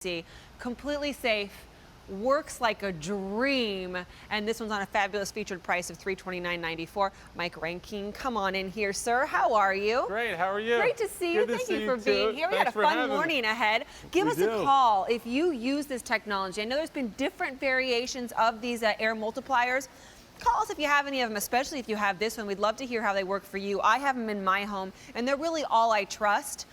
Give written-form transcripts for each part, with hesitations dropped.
QVC. Completely safe, works like a dream, and this one's on a fabulous featured price of $329.94. Mike Rankin, come on in here, sir. How are you? Great, how are you? Great to see you. Thank you for being here. We got a fun morning ahead. Give us a call if you use this technology. I know there's been different variations of these air multipliers. Call us if you have any of them, especially if you have this one. We'd love to hear how they work for you. I have them in my home, and they're really all I trust,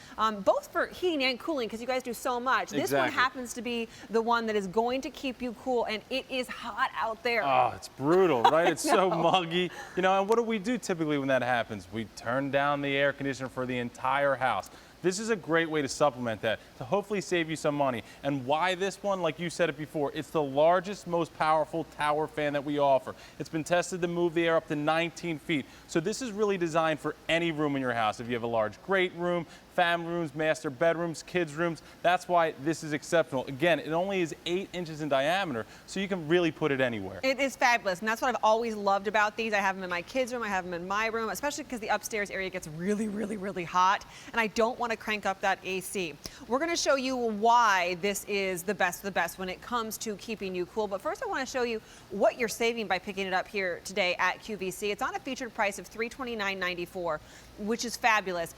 both for heating and cooling, because you guys do so much. This one happens to be the one that is going to keep you cool, and it is hot out there. Oh, it's brutal, right? It's so muggy. You know, and what do we do typically when that happens? We turn down the air conditioner for the entire house. This is a great way to supplement that, to hopefully save you some money. And why this one? Like you said it before, it's the largest, most powerful tower fan that we offer. It's been tested to move the air up to 19 feet. So this is really designed for any room in your house. If you have a large great room, family rooms, master bedrooms, kids' rooms, that's why this is exceptional. Again, it only is 8 inches in diameter, so you can really put it anywhere. It is fabulous, and that's what I've always loved about these. I have them in my kids' room, I have them in my room, especially because the upstairs area gets really, really, really hot, and I don't want to crank up that AC. We're going to show you why this is the best of the best when it comes to keeping you cool, but first I want to show you what you're saving by picking it up here today at QVC. It's on a featured price of $329.94, which is fabulous,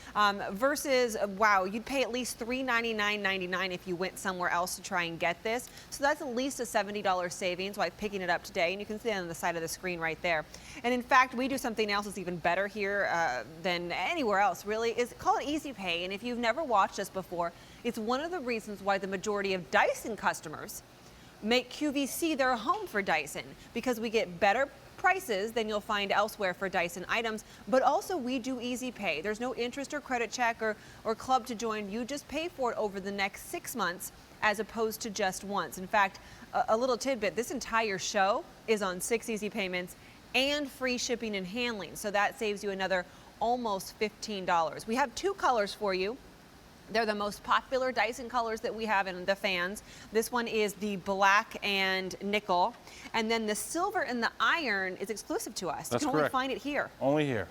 versus wow, you'd pay at least $399.99 if you went somewhere else to try and get this. So that's at least a $70 savings by picking it up today, and you can see it on the side of the screen right there. And in fact, we do something else that's even better here than anywhere else, really. Is called Easy Pay, and if you've never watched us before, it's one of the reasons why the majority of Dyson customers make QVC their home for Dyson, because we get better prices than you'll find elsewhere for Dyson items, but also we do Easy Pay. There's no interest or credit check or club to join. You just pay for it over the next 6 months as opposed to just once. In fact, a little tidbit, this entire show is on 6 easy payments and free shipping and handling, so that saves you another almost $15. We have 2 colors for you. They're the most popular Dyson colors that we have in the fans. This one is the black and nickel. And then the silver and the iron is exclusive to us. That's you can correct. only find it here. Only here.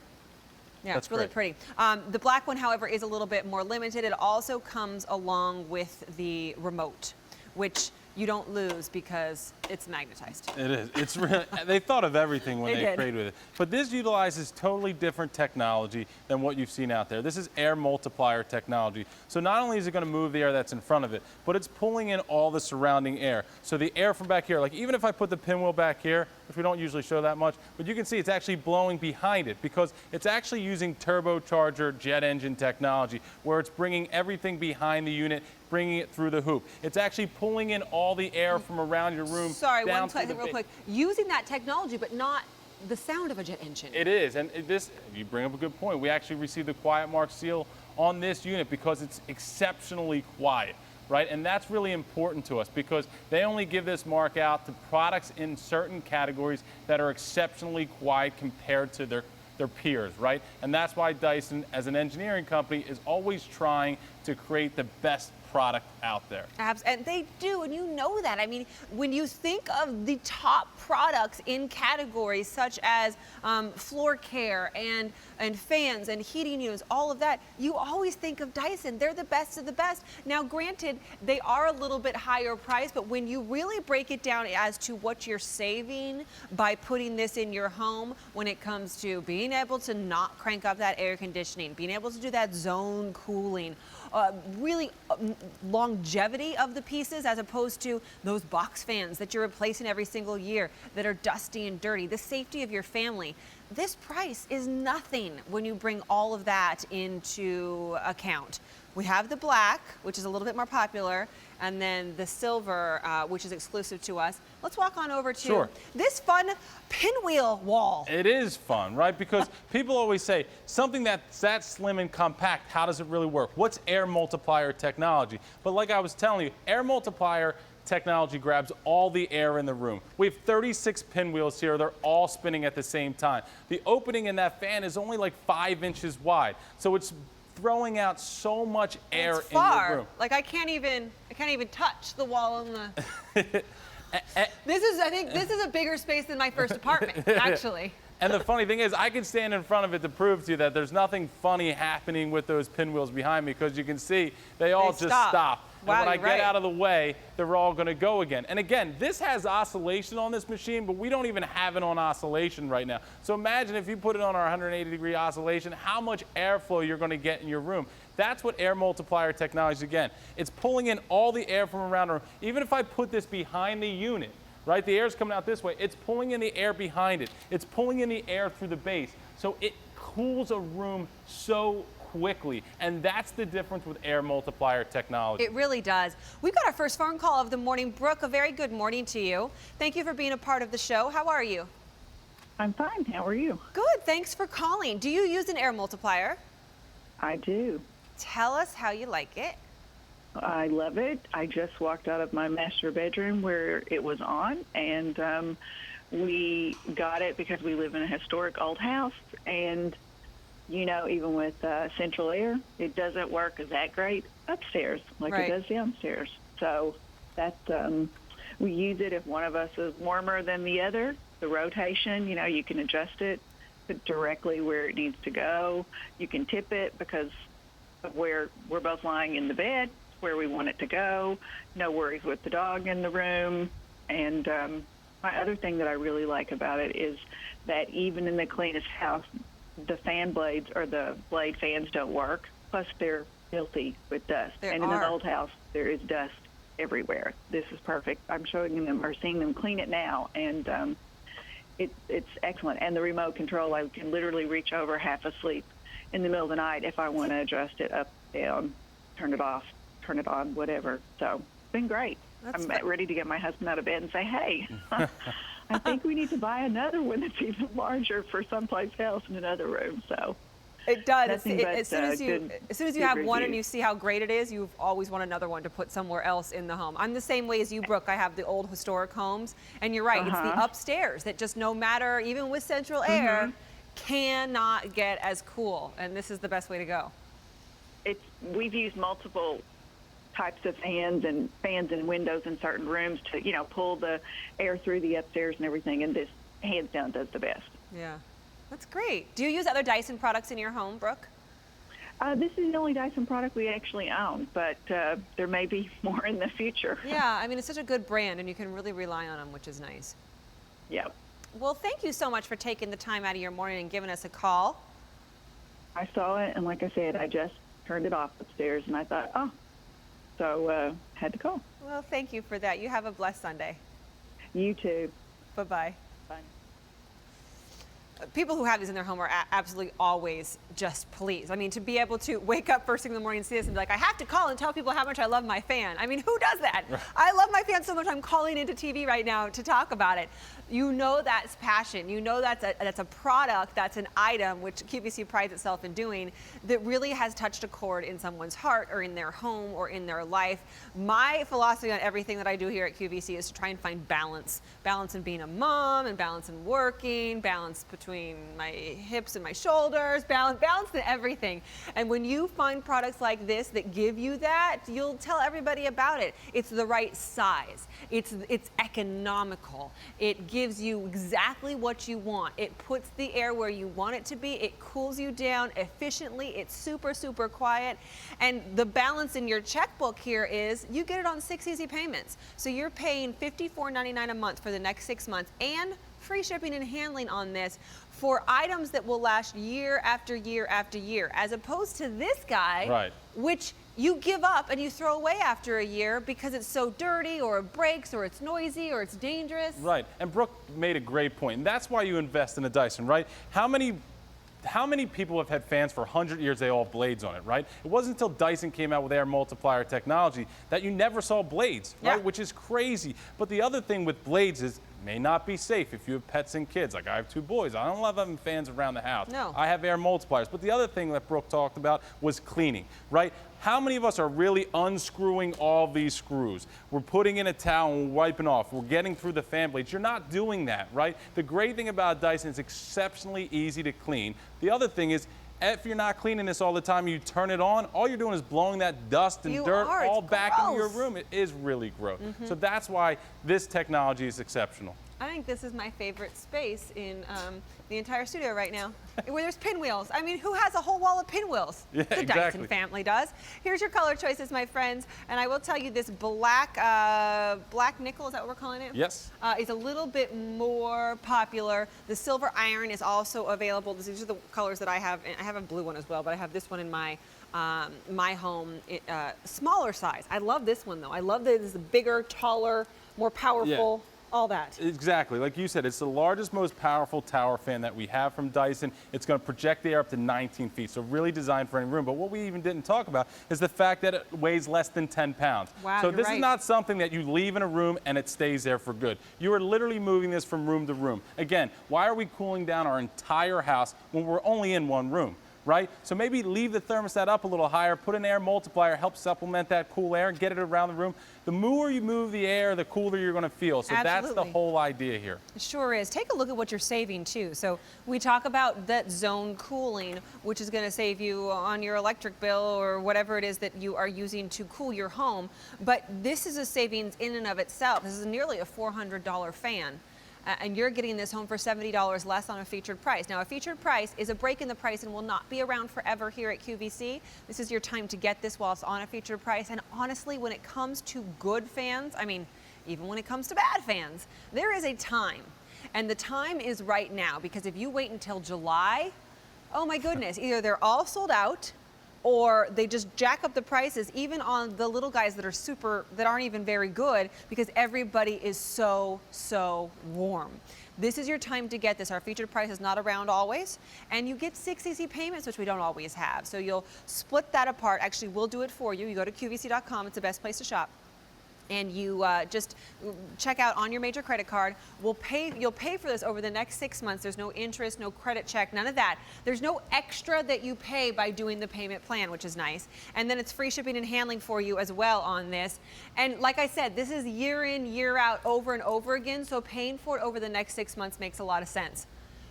Yeah, That's it's really pretty. The black one, however, is a little bit more limited. It also comes along with the remote, which you don't lose because it's magnetized. It is. It's really, they thought of everything when they created it. But this utilizes totally different technology than what you've seen out there. This is air multiplier technology. So not only is it going to move the air that's in front of it, but it's pulling in all the surrounding air. So the air from back here, like even if I put the pinwheel back here, which we don't usually show that much, but you can see it's actually blowing behind it because it's actually using turbocharger jet engine technology, where it's bringing everything behind the unit, bringing it through the hoop. It's actually pulling in all the air from around your room. Sorry, one second real quick. Using that technology, but not the sound of a jet engine. It is, and this, you bring up a good point. We actually received the Quiet Mark seal on this unit because it's exceptionally quiet, right? And that's really important to us because they only give this mark out to products in certain categories that are exceptionally quiet compared to their peers, right? And that's why Dyson, as an engineering company, is always trying to create the best product out there. And they do, and you know that. I mean, when you think of the top products in categories such as floor care and fans and heating units, all of that, you always think of Dyson. They're the best of the best. Now, granted, they are a little bit higher priced, but when you really break it down as to what you're saving by putting this in your home, when it comes to being able to not crank up that air conditioning, being able to do that zone cooling, really longevity of the pieces as opposed to those box fans that you're replacing every single year that are dusty and dirty, the safety of your family. This price is nothing when you bring all of that into account. We have the black, which is a little bit more popular, and then the silver, which is exclusive to us. Let's walk on over to this fun pinwheel wall. It is fun, right? Because people always say, something that's that slim and compact, how does it really work? What's air multiplier technology? But like I was telling you, air multiplier technology grabs all the air in the room. We have 36 pinwheels here. They're all spinning at the same time. The opening in that fan is only like 5 inches wide. So it's throwing out so much air in your room. Like I can't even touch the wall on the I think this is a bigger space than my first apartment, actually. And the funny thing is, I can stand in front of it to prove to you that there's nothing funny happening with those pinwheels behind me, because you can see they all just stop. Wow, and when I you're get right. out of the way, they're all going to go again. And again, this has oscillation on this machine, but we don't even have it on oscillation right now. So imagine if you put it on our 180-degree oscillation, how much airflow you're going to get in your room. That's what air multiplier technology is. Again, it's pulling in all the air from around the room. Even if I put this behind the unit, right, the air's coming out this way, it's pulling in the air behind it. It's pulling in the air through the base. So it cools a room so quickly, and that's the difference with air multiplier technology. It really does. We've got our first phone call of the morning. Brooke, a very good morning to you. Thank you for being a part of the show. How are you? I'm fine. How are you? Good. Thanks for calling. Do you use an air multiplier? I do. Tell us how you like it. I love it. I just walked out of my master bedroom where it was on, and we got it because we live in a historic old house, and you know, even with central air, it doesn't work that great upstairs like Right. it does downstairs. So that we use it if one of us is warmer than the other. The rotation, you know, you can adjust it directly where it needs to go. You can tip it because of where we're both lying in the bed, where we want it to go. No worries with the dog in the room. And my other thing that I really like about it is that even in the cleanest house, the fan blades or the blade fans don't work. Plus, they're filthy with dust. There and in are. an old house, there is dust everywhere. This is perfect. I'm showing them or seeing them clean it now, and it's excellent. And the remote control, I can literally reach over half asleep in the middle of the night if I want to adjust it up, down, turn it off, turn it on, whatever. So it's been great. That's I'm ready to get my husband out of bed and say, hey, I think we need to buy another one that's even larger for someplace else in another room. So It does. Nothing but, As soon as you good have one and reviews. you see how great it is, you always want another one to put somewhere else in the home. I'm the same way as you, Brooke. I have the old historic homes, and you're right. It's the upstairs that just no matter, even with central air, cannot get as cool. And this is the best way to go. we've used multiple types of fans and windows in certain rooms to, you know, pull the air through the upstairs and everything, and this hands down does the best. Yeah, that's great. Do you use other Dyson products in your home, Brooke? This is the only Dyson product we actually own, but there may be more in the future. Yeah, I mean, it's such a good brand, and you can really rely on them, which is nice. Yep. Well, thank you so much for taking the time out of your morning and giving us a call. I saw it, and like I said, I just turned it off upstairs, and I thought, oh, so had to call. Well, thank you for that. You have a blessed Sunday. You too. Bye-bye. Bye. People who have these in their home are absolutely always just pleased. I mean, to be able to wake up first thing in the morning and see this and be like, I have to call and tell people how much I love my fan. I mean, who does that? I love my fan so much I'm calling into TV right now to talk about it. You know that's passion. You know that's a product, that's an item, which QVC prides itself in doing, that really has touched a chord in someone's heart or in their home or in their life. My philosophy on everything that I do here at QVC is to try and find balance. Balance in being a mom and balance in working, balance between my hips and my shoulders, balance in everything. And when you find products like this that give you that, you'll tell everybody about it. It's the right size. It's economical. It gives you exactly what you want. It puts the air where you want it to be. It cools you down efficiently. It's super, super quiet. And the balance in your checkbook here is you get it on 6 easy payments. So you're paying $54.99 a month for the next 6 months and free shipping and handling on this for items that will last year after year after year, as opposed to this guy, Right. which you give up and you throw away after a year because it's so dirty or it breaks or it's noisy or it's dangerous. Right, and Brooke made a great point, and that's why you invest in a Dyson, right? How many people have had fans for 100 years, they all have blades on it, right? It wasn't until Dyson came out with air multiplier technology that you never saw blades, right? Yeah. Which is crazy. But the other thing with blades is it may not be safe if you have pets and kids. Like I have 2 boys. I don't love having fans around the house. No. I have air multipliers. But the other thing that Brooke talked about was cleaning, right? How many of us are really unscrewing all these screws? We're putting in a towel and we're wiping off. We're getting through the fan blades. You're not doing that, right? The great thing about Dyson is exceptionally easy to clean. The other thing is, if you're not cleaning this all the time, you turn it on, all you're doing is blowing that dust and dirt all It's back into your gross. room. It is really gross. So that's why this technology is exceptional. I think this is my favorite space in the entire studio right now, where there's pinwheels. I mean, who has a whole wall of pinwheels? Yeah, The exactly. Dyson family does. Here's your color choices, my friends, and I will tell you this black nickel, is that what we're calling it? Yes. Is a little bit more popular. The silver iron is also available. These are the colors that I have. And I have a blue one as well, but I have this one in my my home, smaller size. I love this one though. I love that it's bigger, taller, more powerful. All that. Exactly. Like you said, it's the largest, most powerful tower fan that we have from Dyson. It's going to project the air up to 19 feet, so really designed for any room. But what we even didn't talk about is the fact that it weighs less than 10 pounds. Wow, so you're this right. is not something that you leave in a room and it stays there for good. You are literally moving this from room to room. Again, why are we cooling down our entire house when we're only in one room? Right? So maybe leave the thermostat up a little higher, put an air multiplier, help supplement that cool air and get it around the room. The more you move the air, the cooler you're going to feel. So that's the Absolutely. whole idea here. It sure is. Take a look at what you're saving too. So we talk about that zone cooling, which is going to save you on your electric bill or whatever it is that you are using to cool your home. But this is a savings in and of itself. This is nearly a $400 fan. And you're getting this home for $70 less on a featured price. Now, a featured price is a break in the price and will not be around forever here at QVC. This is your time to get this while it's on a featured price. And honestly, when it comes to good fans, I mean, even when it comes to bad fans, there is a time. And the time is right now, because if you wait until July, oh my goodness, either they're all sold out or they just jack up the prices even on the little guys that aren't even very good, because everybody is so warm. This is your time to get this. Our featured price is not around always, and you get 6 easy payments, which we don't always have. So you'll split that apart. Actually, we'll do it for you. You go to QVC.com. It's the best place to shop. And you just check out on your major credit card. You'll pay for this over the next 6 months. There's no interest, no credit check, none of that. There's no extra that you pay by doing the payment plan, which is nice. And then it's free shipping and handling for you as well on this. And like I said, this is year in, year out, over and over again. So paying for it over the next 6 months makes a lot of sense.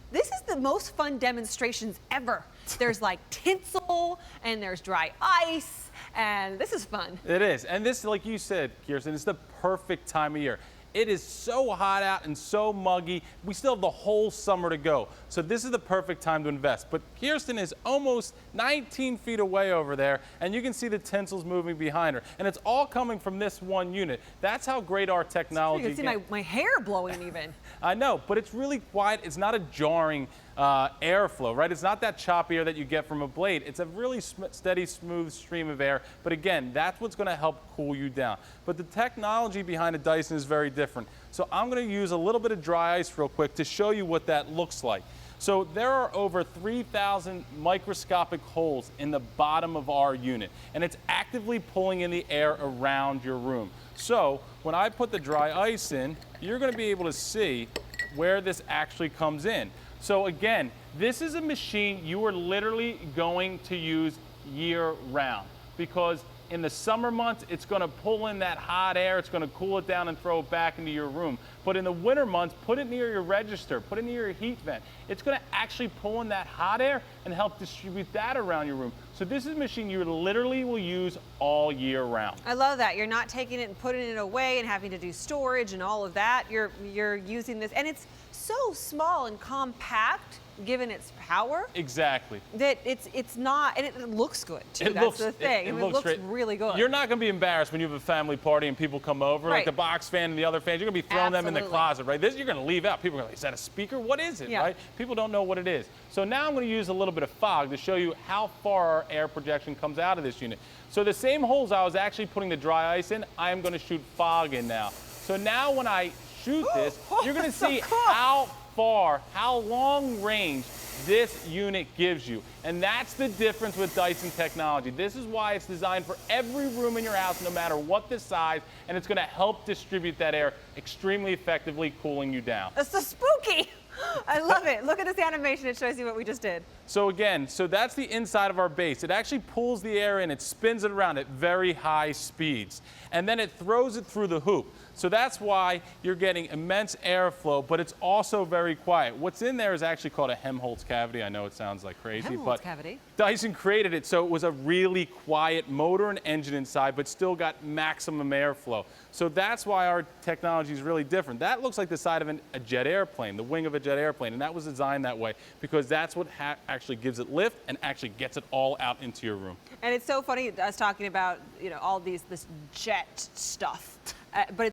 This is the most fun demonstrations ever. There's like tinsel and there's dry ice, and this is fun. It is. And this, like you said, Kirsten, is the perfect time of year. It is so hot out and so muggy. We still have the whole summer to go. So this is the perfect time to invest. But Kirsten is almost 19 feet away over there, and you can see the tinsels moving behind her. And it's all coming from this one unit. That's how great our technology is. You can see my hair blowing even. I know, but it's really quiet. It's not a jarring airflow, right? It's not that choppy air that you get from a blade. It's a really steady, smooth stream of air. But again, that's what's going to help cool you down. But the technology behind a Dyson is very different. So I'm going to use a little bit of dry ice real quick to show you what that looks like. So there are over 3,000 microscopic holes in the bottom of our unit, and it's actively pulling in the air around your room. So when I put the dry ice in, you're going to be able to see where this actually comes in. So again, this is a machine you are literally going to use year round, because in the summer months, it's going to pull in that hot air, it's going to cool it down and throw it back into your room. But in the winter months, put it near your register, put it near your heat vent. It's going to actually pull in that hot air and help distribute that around your room. So this is a machine you literally will use all year round. I love that. You're not taking it and putting it away and having to do storage and all of that. You're using this, and it's so small and compact, given its power. Exactly. That it's not, and it looks good too. That's the thing. It looks great. really good. You're not going to be embarrassed when you have a family party and people come over, like Right. the box fan and the other fans. You're going to be throwing them in the Absolutely. closet, right? This you're going to leave out. People are going to, is that a speaker? What is it, Yeah. right? People don't know what it is. So now I'm going to use a little bit of fog to show you how far our air projection comes out of this unit. So the same holes I was actually putting the dry ice in, I am going to shoot fog in now. So now when I shoot this, you're going to so see cool. how long range this unit gives you. And that's the difference with Dyson technology. This is why it's designed for every room in your house, no matter what the size, and it's going to help distribute that air extremely effectively, cooling you down. That's so spooky. I love it. Look at this animation. It shows you what we just did. So again, that's the inside of our base. It actually pulls the air in, it spins it around at very high speeds, and then it throws it through the hoop. So that's why you're getting immense airflow, but it's also very quiet. What's in there is actually called a Helmholtz cavity. I know it sounds like crazy, Helmholtz but cavity. Dyson created it so it was a really quiet motor and engine inside, but still got maximum airflow. So that's why our technology is really different. That looks like the side of a jet airplane, the wing of a jet airplane, and that was designed that way because that's what actually gives it lift and actually gets it all out into your room. And it's so funny us talking about, all this jet stuff, but